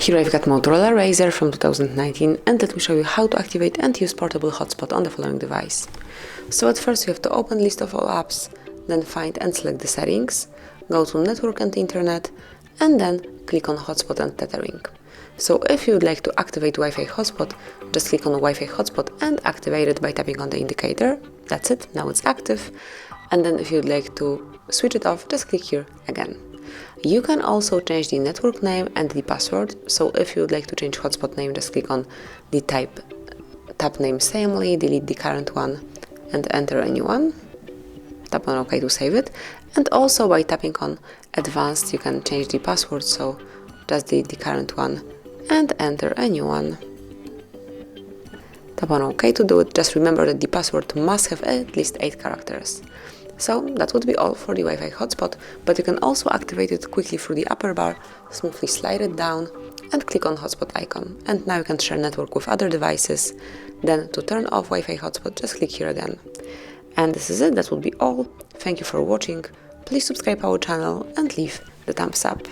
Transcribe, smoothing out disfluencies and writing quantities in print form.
Here I've got Motorola Razr from 2019, and let me show you how to activate and use portable hotspot on the following device. So at first you have to open list of all apps, then find and select the settings, go to network and internet, and then click on hotspot and tethering. So if you would like to activate Wi-Fi hotspot, just click on Wi-Fi hotspot and activate it by tapping on the indicator. That's it, now it's active. And then if you would like to switch it off, just click here again. You can also change the network name and the password. So if you would like to change hotspot name, just click on the tab name samely, delete the current one and enter a new one. Tap on OK to save it. And also by tapping on advanced, you can change the password. So just delete the current one and enter a new one. Tap on OK to do it. Just remember that the password must have at least 8 characters. So that would be all for the Wi-Fi hotspot, but you can also activate it quickly through the upper bar, smoothly slide it down and click on hotspot icon. And now you can share network with other devices. Then to turn off Wi-Fi hotspot, just click here again. And this is it, that would be all. Thank you for watching. Please subscribe our channel and leave the thumbs up.